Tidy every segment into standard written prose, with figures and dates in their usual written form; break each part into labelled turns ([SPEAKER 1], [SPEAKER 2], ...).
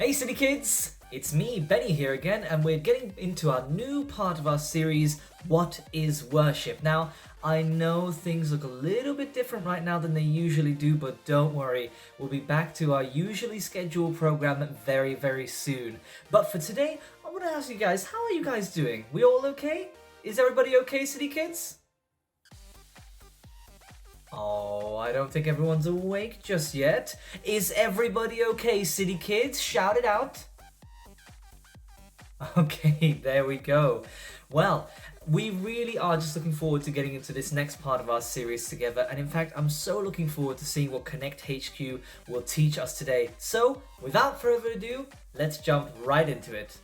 [SPEAKER 1] Hey City Kids! It's me, Benny here again, and we're getting into our new part of our series, What is Worship? Now, I know things look a little bit different right now than they usually do, but don't worry, we'll be back to our usually scheduled program very, very soon. But for today, I want to ask you guys, how are you guys doing? We all okay? Is everybody okay, City Kids? Oh, I don't think everyone's awake just yet. Is everybody okay, City Kids? Shout it out. Okay, there we go. Well, we really are just looking forward to getting into this next part of our series together, and in fact, I'm so looking forward to seeing what Connect HQ will teach us today. So, without further ado, let's jump right into it.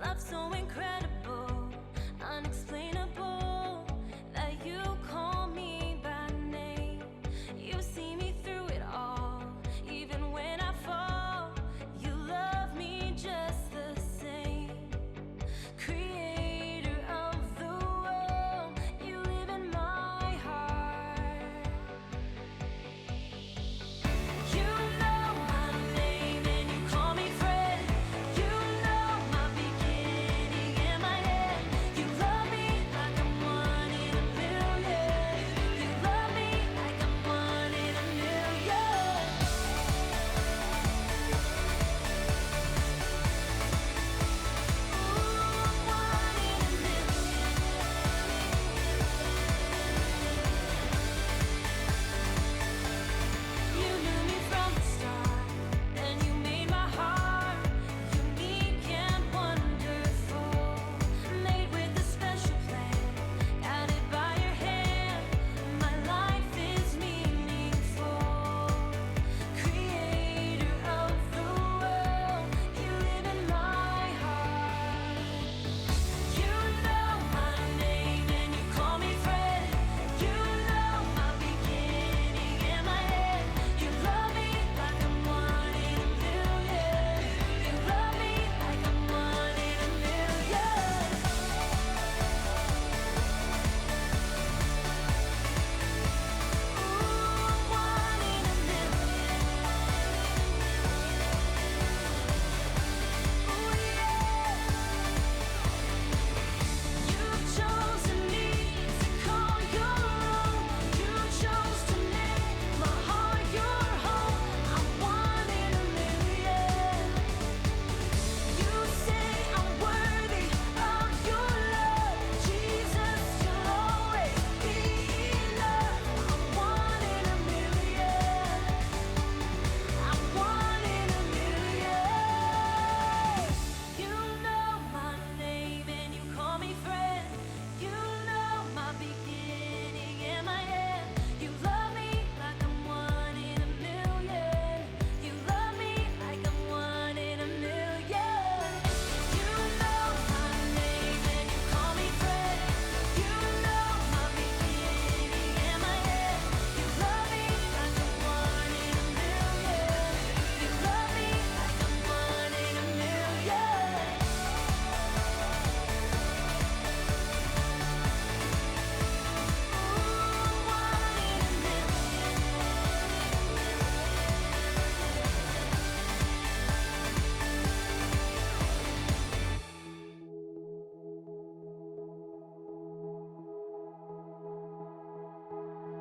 [SPEAKER 2] Love so incredible, unexplainable, that you call me by name. You see me through it all, even when I fall. You love me just the same. Creator of the world, you live in my heart. You know my name and you call me friend. You know my beginning and my end. You love me like I'm one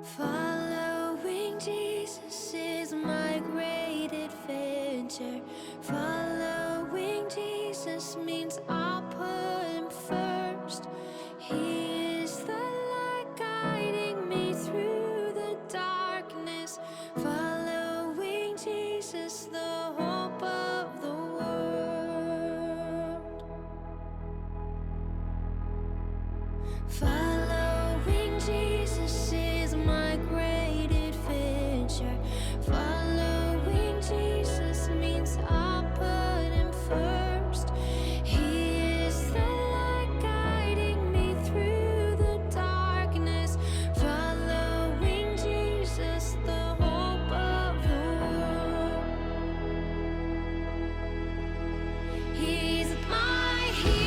[SPEAKER 2] Following Jesus is my great adventure. Following Jesus means I'll put him first. He is the light guiding me through the darkness. Following Jesus, the hope of the world. Following Jesus is my great adventure. Following Jesus means I'll put him first. He is the light guiding me through the darkness. Following Jesus, the hope of the world. He's my hero.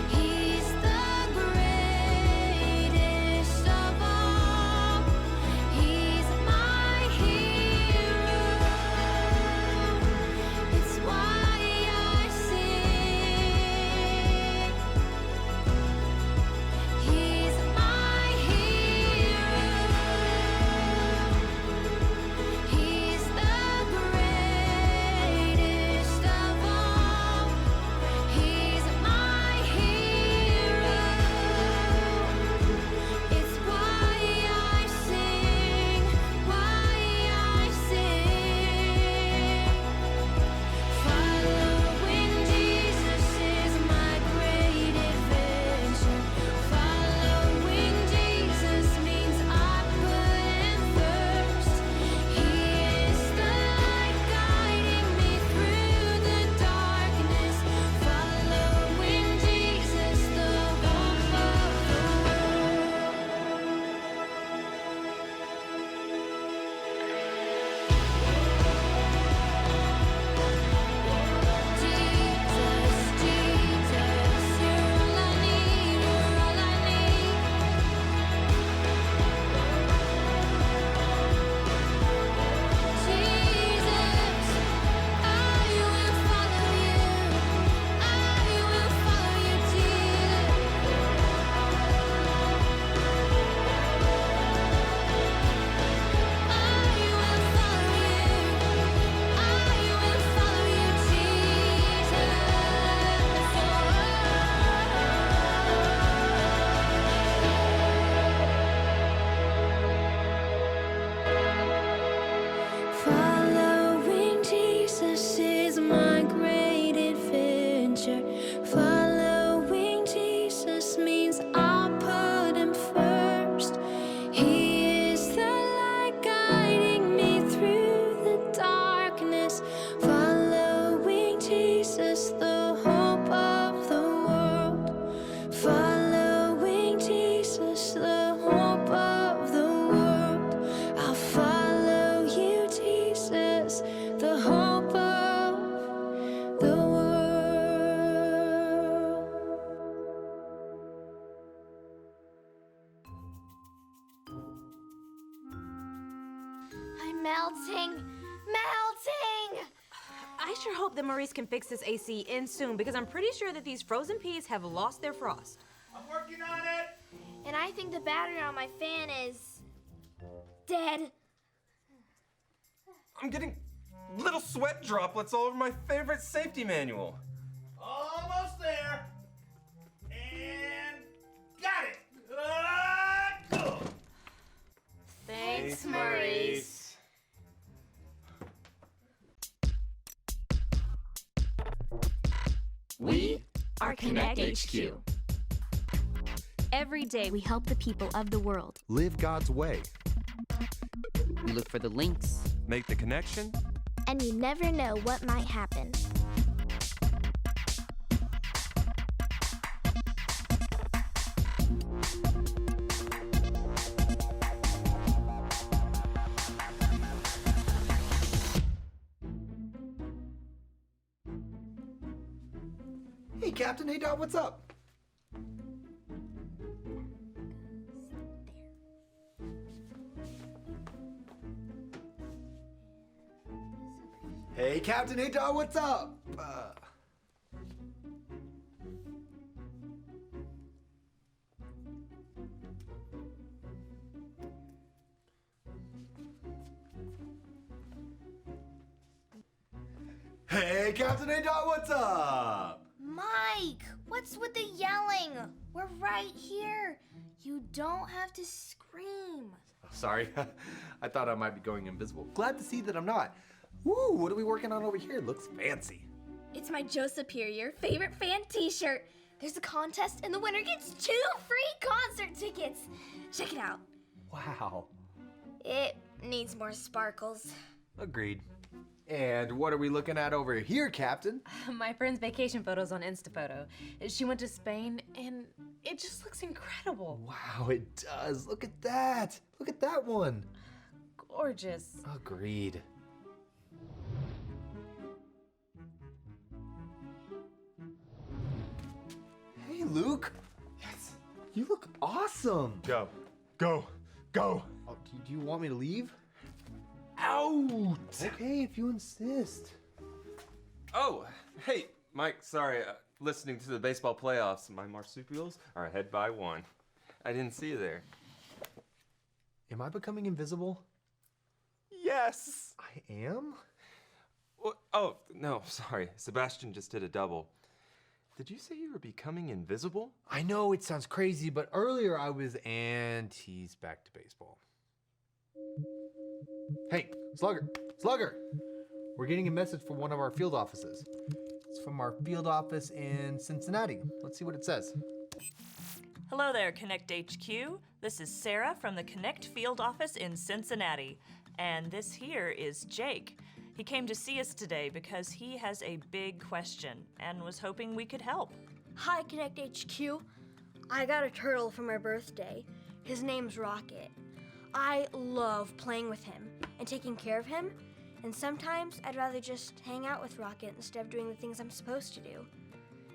[SPEAKER 2] He's the greatest of all. He's my hero. It's why I sing. He's my hero. He's the greatest of all. He's my hero. It's why I sing, why I sing. Following Jesus is my great adventure. Following Jesus means I put him first. He is the light guiding me through the darkness. Following Jesus, the hope of the world. Jesus, Jesus, you're all I need, you're all I need. Jesus, I will follow you. I will follow you, Jesus. I will follow you. I will follow you, Jesus. Following Jesus is my great adventure. Following Jesus means I'll put him first. He is the light guiding me through the darkness. Following Jesus, the hope of the world. Following Jesus, the hope of the world. I'll follow you, Jesus, the hope of the world.
[SPEAKER 3] I'm melting! Melting!
[SPEAKER 4] I sure hope that Maurice can fix this AC in soon because I'm pretty sure that these frozen peas have lost their frost.
[SPEAKER 5] I'm working on it!
[SPEAKER 3] And I think the battery on my fan is dead.
[SPEAKER 6] I'm getting little sweat droplets all over my favorite safety manual.
[SPEAKER 5] Almost there. And got it. Cool.
[SPEAKER 3] Thanks, Maurice.
[SPEAKER 7] We are Connect HQ.
[SPEAKER 8] Every day we help the people of the world.
[SPEAKER 9] Live God's way.
[SPEAKER 7] We look for the links.
[SPEAKER 6] Make the connection.
[SPEAKER 3] And you never know what might happen.
[SPEAKER 10] Hey, Captain. Hey, Dot, what's up? Hey, Captain. Hey, Dot, what's up? Hey, Captain A. What's up?
[SPEAKER 3] Mike, what's with the yelling? We're right here. You don't have to scream.
[SPEAKER 10] Oh, sorry, I thought I might be going invisible. Glad to see that I'm not. Woo, what are we working on over here? Looks fancy.
[SPEAKER 3] It's my Joe Superior favorite fan t-shirt. There's a contest and the winner gets 2 free concert tickets. Check it out.
[SPEAKER 10] Wow.
[SPEAKER 3] It needs more sparkles.
[SPEAKER 10] Agreed. And what are we looking at over here, Captain?
[SPEAKER 4] My friend's vacation photos on Instaphoto. She went to Spain and it just looks incredible.
[SPEAKER 10] Wow, it does. Look at that. Look at that one.
[SPEAKER 4] Gorgeous.
[SPEAKER 10] Agreed. Hey, Luke. Yes. You look awesome.
[SPEAKER 6] Go. Go. Go.
[SPEAKER 10] Oh, do you want me to leave?
[SPEAKER 6] Out!
[SPEAKER 10] Okay, if you insist.
[SPEAKER 6] Oh, hey, Mike, sorry. Listening to the baseball playoffs, my marsupials are ahead by 1. I didn't see you there.
[SPEAKER 10] Am I becoming invisible?
[SPEAKER 6] Yes!
[SPEAKER 10] I am?
[SPEAKER 6] Oh, no, sorry. Sebastian just did a double. Did you say you were becoming invisible?
[SPEAKER 10] I know it sounds crazy, but earlier I was, and he's back to baseball. Hey, Slugger! We're getting a message from one of our field offices. It's from our field office in Cincinnati. Let's see what it says.
[SPEAKER 9] Hello there, Connect HQ. This is Sarah from the Connect Field Office in Cincinnati. And this here is Jake. He came to see us today because he has a big question and was hoping we could help.
[SPEAKER 3] Hi, Connect HQ. I got a turtle for my birthday. His name's Rocket. I love playing with him and taking care of him, and sometimes I'd rather just hang out with Rocket instead of doing the things I'm supposed to do.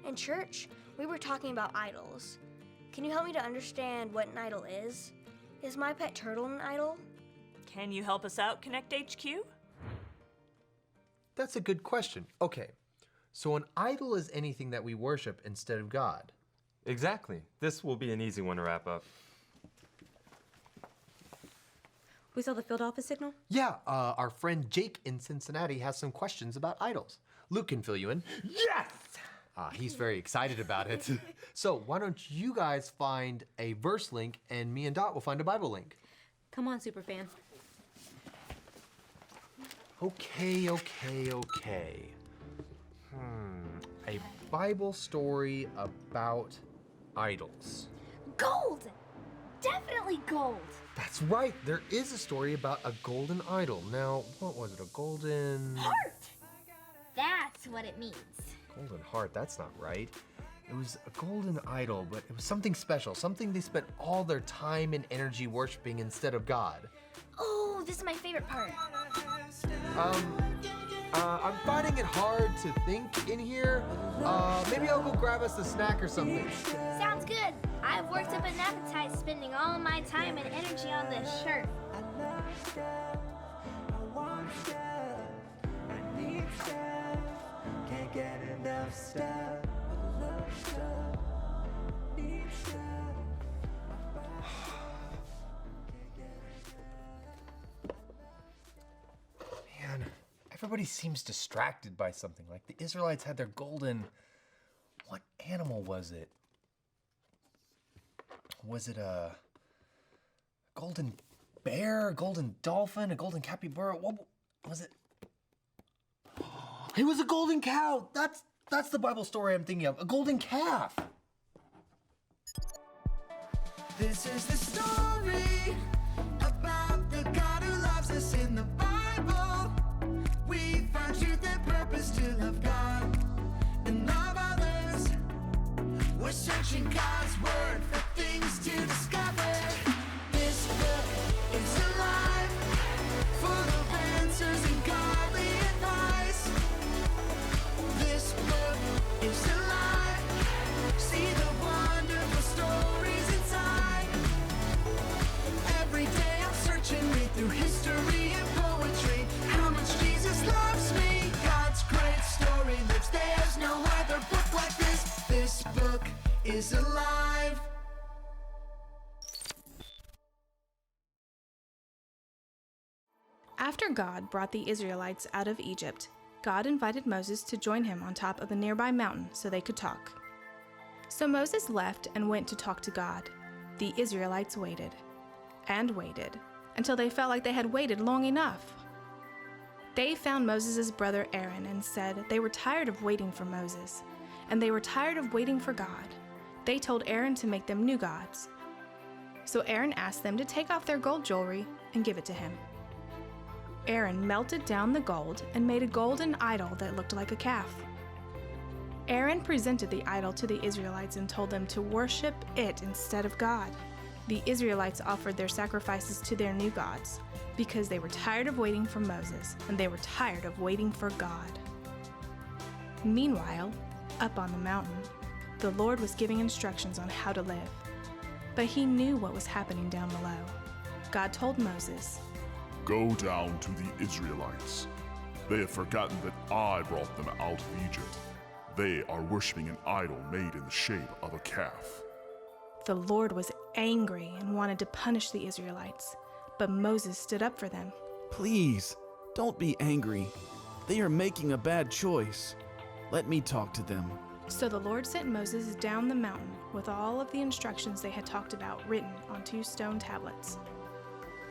[SPEAKER 3] In church, we were talking about idols. Can you help me to understand what an idol is? Is my pet turtle an idol?
[SPEAKER 9] Can you help us out, Connect HQ?
[SPEAKER 10] That's a good question. Okay, so an idol is anything that we worship instead of God.
[SPEAKER 6] Exactly. This will be an easy one to wrap up.
[SPEAKER 4] We saw the field office signal?
[SPEAKER 10] Yeah, our friend Jake in Cincinnati has some questions about idols. Luke can fill you in.
[SPEAKER 6] Yes!
[SPEAKER 10] He's very excited about it. So why don't you guys find a verse link and me and Dot will find a Bible link.
[SPEAKER 4] Come on, Superfan.
[SPEAKER 10] Okay. A Bible story about idols.
[SPEAKER 3] Gold! Definitely gold!
[SPEAKER 10] That's right, there is a story about a golden idol. Now, what was it, a golden...
[SPEAKER 3] Heart! That's what it means.
[SPEAKER 10] Golden heart, that's not right. It was a golden idol, but it was something special, something they spent all their time and energy worshiping instead of God.
[SPEAKER 3] Oh, this is my favorite part.
[SPEAKER 10] I'm finding it hard to think in here. Maybe I'll go grab us a snack or something.
[SPEAKER 3] Sounds good. I've worked up an appetite spending all my time and energy on this shirt.
[SPEAKER 10] Man, everybody seems distracted by something. Like the Israelites had their golden... What animal was it? Was it a golden bear, a golden dolphin, a golden capybara? What was it? It was a golden cow. That's the Bible story I'm thinking of. A golden calf.
[SPEAKER 11] This is the story about the God who loves us in the Bible. We find truth and purpose to love God and love others. We're searching God's word for things to discover. This book is alive, full of answers and godly advice. This book is alive. See the wonderful stories inside. Every day I'm searching, read through history and poetry. How much Jesus loves me. God's great story lives. There's no other book like this. This book is alive.
[SPEAKER 12] After God brought the Israelites out of Egypt, God invited Moses to join him on top of a nearby mountain so they could talk. So Moses left and went to talk to God. The Israelites waited and waited until they felt like they had waited long enough. They found Moses' brother Aaron and said they were tired of waiting for Moses, and they were tired of waiting for God. They told Aaron to make them new gods. So Aaron asked them to take off their gold jewelry and give it to him. Aaron melted down the gold and made a golden idol that looked like a calf. Aaron presented the idol to the Israelites and told them to worship it instead of God. The Israelites offered their sacrifices to their new gods because they were tired of waiting for Moses and they were tired of waiting for God. Meanwhile, up on the mountain, the Lord was giving instructions on how to live. But he knew what was happening down below. God told Moses,
[SPEAKER 13] "Go down to the Israelites. They have forgotten that I brought them out of Egypt. They are worshiping an idol made in the shape of a calf."
[SPEAKER 12] The Lord was angry and wanted to punish the Israelites, but Moses stood up for them.
[SPEAKER 14] "Please, don't be angry. They are making a bad choice. Let me talk to them."
[SPEAKER 12] So the Lord sent Moses down the mountain with all of the instructions they had talked about written on 2 stone tablets.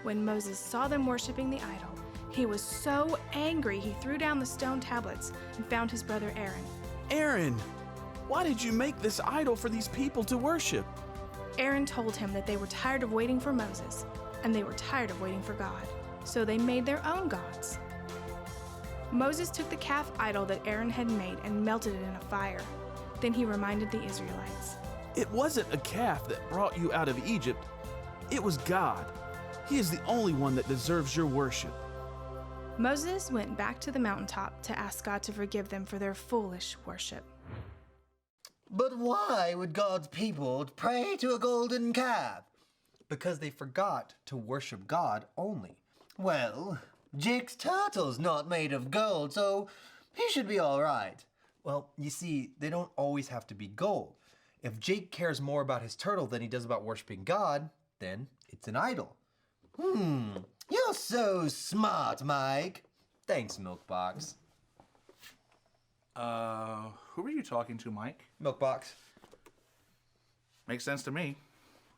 [SPEAKER 12] When Moses saw them worshiping the idol, he was so angry he threw down the stone tablets and found his brother Aaron.
[SPEAKER 14] "Aaron, why did you make this idol for these people to worship?"
[SPEAKER 12] Aaron told him that they were tired of waiting for Moses, and they were tired of waiting for God, so they made their own gods. Moses took the calf idol that Aaron had made and melted it in a fire. Then he reminded the Israelites,
[SPEAKER 14] "It wasn't a calf that brought you out of Egypt. It was God. He is the only one that deserves your worship."
[SPEAKER 12] Moses went back to the mountaintop to ask God to forgive them for their foolish worship.
[SPEAKER 10] But why would God's people pray to a golden calf? Because they forgot to worship God only. Well, Jake's turtle's not made of gold, so he should be all right. Well, you see, they don't always have to be gold. If Jake cares more about his turtle than he does about worshiping God, then it's an idol. You're so smart, Mike. Thanks, Milkbox.
[SPEAKER 5] Who are you talking to, Mike?
[SPEAKER 10] Milkbox.
[SPEAKER 5] Makes sense to me.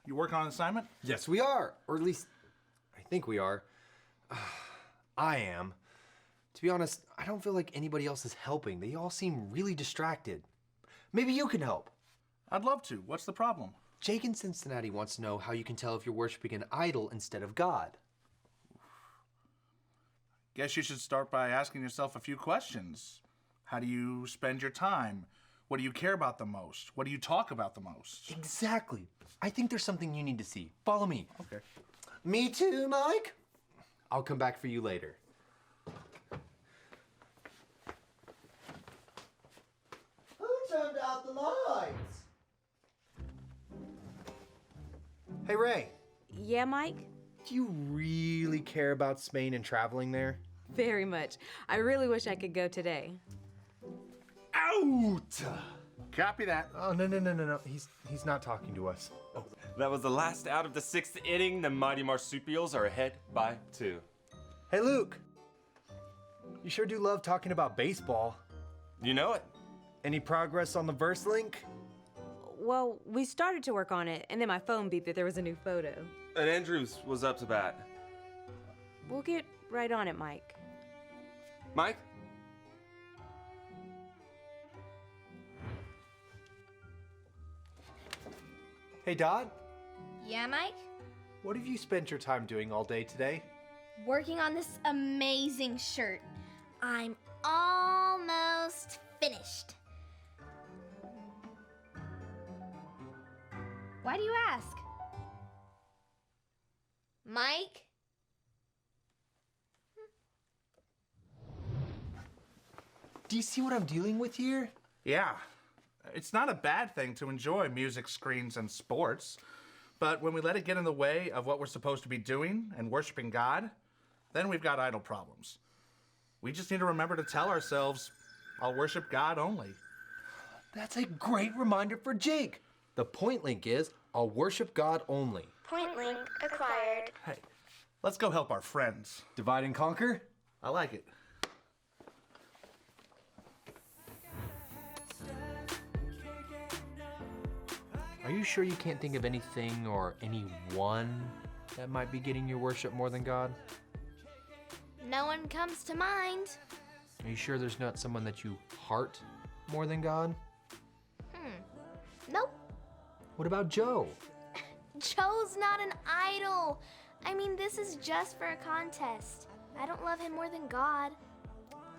[SPEAKER 5] You working on an assignment?
[SPEAKER 10] Yes, we are. Or at least, I think we are. I am. To be honest, I don't feel like anybody else is helping. They all seem really distracted. Maybe you can help.
[SPEAKER 5] I'd love to. What's the problem?
[SPEAKER 10] Jake in Cincinnati wants to know how you can tell if you're worshiping an idol instead of God.
[SPEAKER 5] Guess you should start by asking yourself a few questions. How do you spend your time? What do you care about the most? What do you talk about the most?
[SPEAKER 10] Exactly. I think there's something you need to see. Follow me.
[SPEAKER 5] Okay.
[SPEAKER 10] Me too, Mike. I'll come back for you later. Who turned out the lights? Hey, Ray.
[SPEAKER 4] Yeah, Mike?
[SPEAKER 10] Do you really care about Spain and traveling there?
[SPEAKER 4] Very much. I really wish I could go today.
[SPEAKER 10] Out!
[SPEAKER 5] Copy that.
[SPEAKER 10] Oh, no. He's not talking to us. Oh.
[SPEAKER 6] That was the last out of the 6th inning. The mighty marsupials are ahead by 2.
[SPEAKER 10] Hey, Luke. You sure do love talking about baseball.
[SPEAKER 6] You know it.
[SPEAKER 10] Any progress on the verse link?
[SPEAKER 4] Well, we started to work on it, and then my phone beeped that there was a new photo.
[SPEAKER 6] And Andrews was up to bat.
[SPEAKER 4] We'll get right on it, Mike.
[SPEAKER 6] Mike?
[SPEAKER 10] Hey, Dot.
[SPEAKER 3] Yeah, Mike?
[SPEAKER 10] What have you spent your time doing all day today?
[SPEAKER 3] Working on this amazing shirt. I'm almost finished. Why do you ask? Mike?
[SPEAKER 10] Do you see what I'm dealing with here?
[SPEAKER 5] Yeah. It's not a bad thing to enjoy music, screens, and sports. But when we let it get in the way of what we're supposed to be doing and worshiping God, then we've got idol problems. We just need to remember to tell ourselves, I'll worship God only.
[SPEAKER 10] That's a great reminder for Jake. The point link is, I'll worship God only.
[SPEAKER 3] Point link acquired.
[SPEAKER 5] Hey, let's go help our friends.
[SPEAKER 10] Divide and conquer?
[SPEAKER 5] I like it.
[SPEAKER 15] Are you sure you can't think of anything or anyone that might be getting your worship more than God?
[SPEAKER 3] No one comes to mind.
[SPEAKER 15] Are you sure there's not someone that you heart more than God?
[SPEAKER 3] Nope.
[SPEAKER 15] What about Joe?
[SPEAKER 3] Joe's not an idol. I mean, this is just for a contest. I don't love him more than God.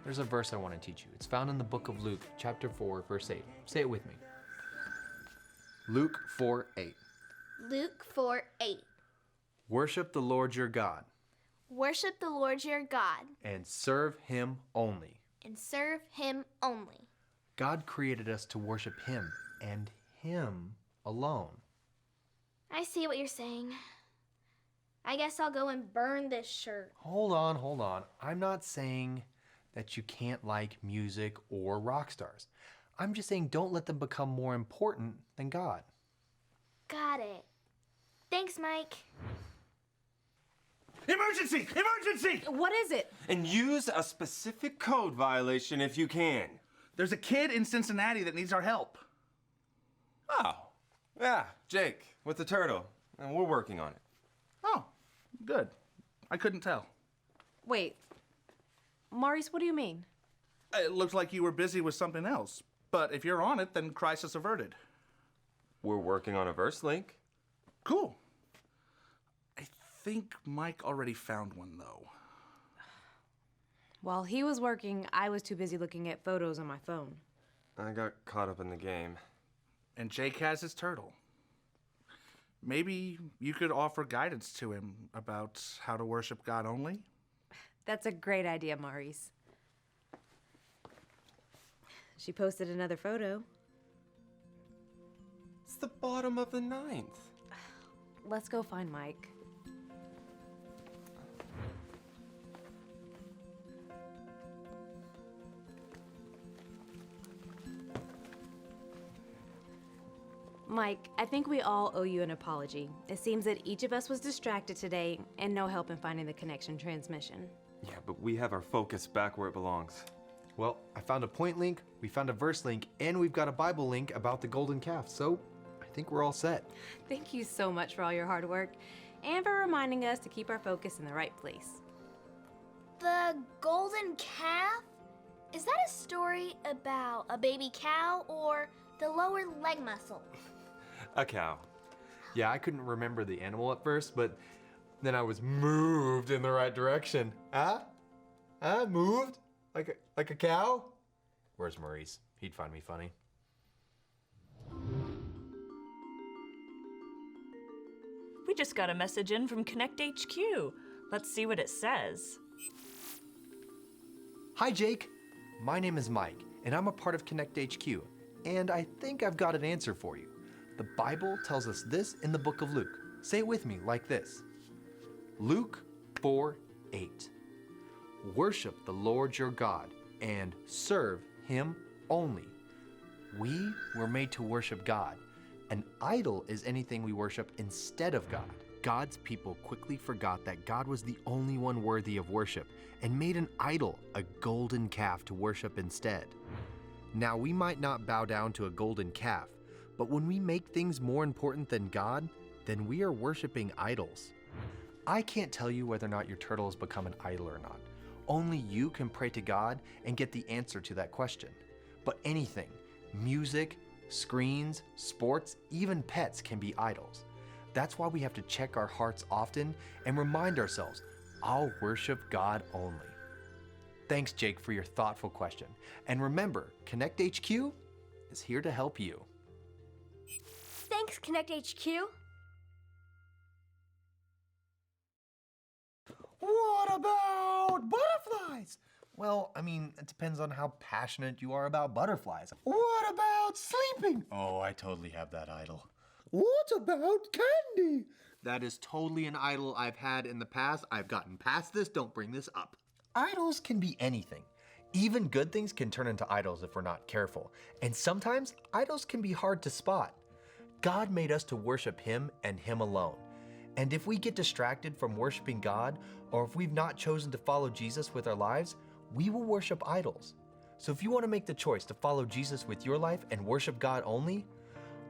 [SPEAKER 15] There's a verse I want to teach you. It's found in the book of Luke, chapter 4, verse 8. Say it with me. Luke 4:8.
[SPEAKER 3] Luke 4:8.
[SPEAKER 15] Worship the Lord your God
[SPEAKER 3] Worship the Lord your God
[SPEAKER 15] and serve him only.
[SPEAKER 3] and serve him only.
[SPEAKER 15] God created us to worship him and him alone.
[SPEAKER 3] I see what you're saying. I guess I'll go and burn this shirt.
[SPEAKER 15] Hold on. I'm not saying that you can't like music or rock stars. I'm just saying don't let them become more important than God.
[SPEAKER 3] Got it. Thanks, Mike.
[SPEAKER 5] Emergency! Emergency!
[SPEAKER 4] What is it?
[SPEAKER 6] And use a specific code violation if you can.
[SPEAKER 5] There's a kid in Cincinnati that needs our help.
[SPEAKER 6] Oh, yeah, Jake with the turtle. And we're working on it.
[SPEAKER 5] Oh, good. I couldn't tell.
[SPEAKER 4] Wait. Maurice, what do you mean?
[SPEAKER 5] It looked like you were busy with something else. But if you're on it, then crisis averted.
[SPEAKER 6] We're working on a verse link.
[SPEAKER 5] Cool. I think Mike already found one, though.
[SPEAKER 4] While he was working, I was too busy looking at photos on my phone.
[SPEAKER 6] I got caught up in the game.
[SPEAKER 5] And Jake has his turtle. Maybe you could offer guidance to him about how to worship God only?
[SPEAKER 4] That's a great idea, Maurice. She posted another photo.
[SPEAKER 6] It's the bottom of the 9th.
[SPEAKER 4] Let's go find Mike. Mike, I think we all owe you an apology. It seems that each of us was distracted today and no help in finding the connection transmission.
[SPEAKER 6] Yeah, but we have our focus back where it belongs.
[SPEAKER 15] Well, I found a point link, we found a verse link, and we've got a Bible link about the golden calf, so I think we're all set.
[SPEAKER 4] Thank you so much for all your hard work and for reminding us to keep our focus in the right place.
[SPEAKER 3] The golden calf? Is that a story about a baby cow or the lower leg muscle?
[SPEAKER 6] A cow.
[SPEAKER 15] Yeah, I couldn't remember the animal at first, but then I was moved in the right direction. Moved? Like a cow? Where's Maurice? He'd find me funny.
[SPEAKER 9] We just got a message in from Connect HQ. Let's see what it says.
[SPEAKER 15] Hi, Jake. My name is Mike, and I'm a part of Connect HQ, and I think I've got an answer for you. The Bible tells us this in the book of Luke. Say it with me like this. Luke 4:8. Worship the Lord your God and serve him only. We were made to worship God. An idol is anything we worship instead of God. God's people quickly forgot that God was the only one worthy of worship and made an idol, a golden calf, to worship instead. Now, we might not bow down to a golden calf, but when we make things more important than God, then we are worshiping idols. I can't tell you whether or not your turtle has become an idol or not. Only you can pray to God and get the answer to that question. But anything, music, screens, sports, even pets can be idols. That's why we have to check our hearts often and remind ourselves, I'll worship God only. Thanks, Jake, for your thoughtful question. And remember, Connect HQ is here to help you.
[SPEAKER 3] Thanks, Connect HQ.
[SPEAKER 10] What about butterflies? Well, I mean, it depends on how passionate you are about butterflies. What about sleeping? Oh, I totally have that idol. What about candy?
[SPEAKER 15] That is totally an idol I've had in the past. I've gotten past this. Don't bring this up. Idols can be anything. Even good things can turn into idols if we're not careful. And sometimes idols can be hard to spot. God made us to worship him and him alone. And if we get distracted from worshiping God, or if we've not chosen to follow Jesus with our lives, we will worship idols. So if you want to make the choice to follow Jesus with your life and worship God only,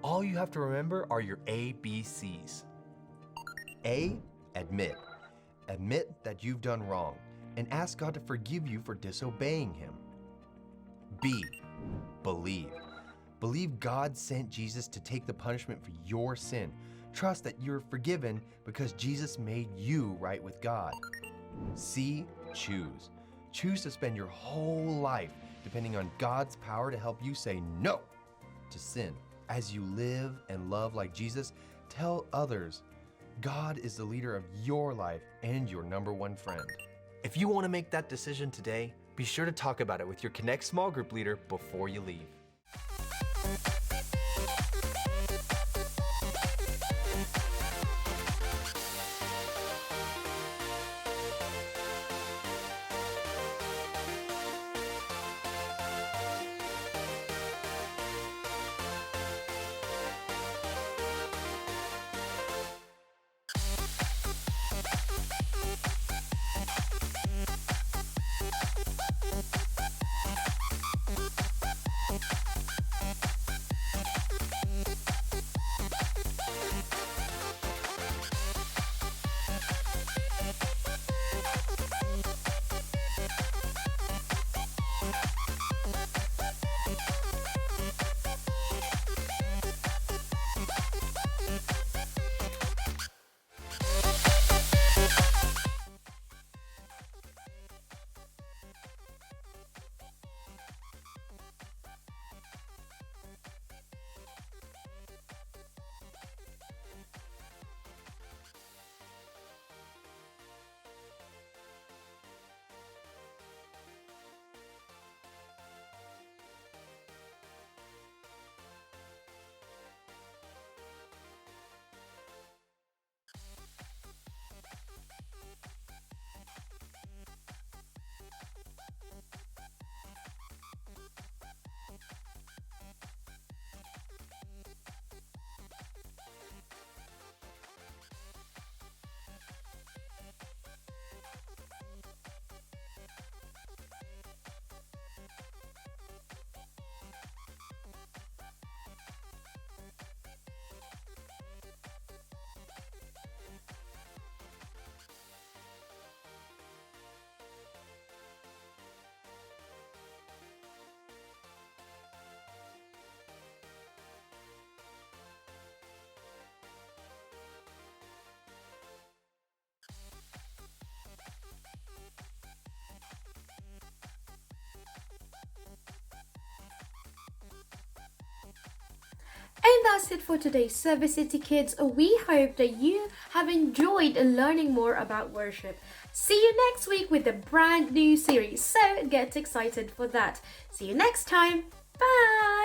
[SPEAKER 15] All you have to remember are your ABCs. A, admit. Admit that you've done wrong and ask God to forgive you for disobeying Him. B, believe. Believe God sent Jesus to take the punishment for your sin. Trust that you're forgiven because Jesus made you right with God. C, choose. Choose to spend your whole life depending on God's power to help you say no to sin. As you live and love like Jesus, tell others God is the leader of your life and your number one friend. If you want to make that decision today, be sure to talk about it with your Connect small group leader before you leave.
[SPEAKER 16] And that's it for today's service, Citikidz. We hope that you have enjoyed learning more about worship. See you next week with a brand new series, so get excited for that. See you next time. Bye!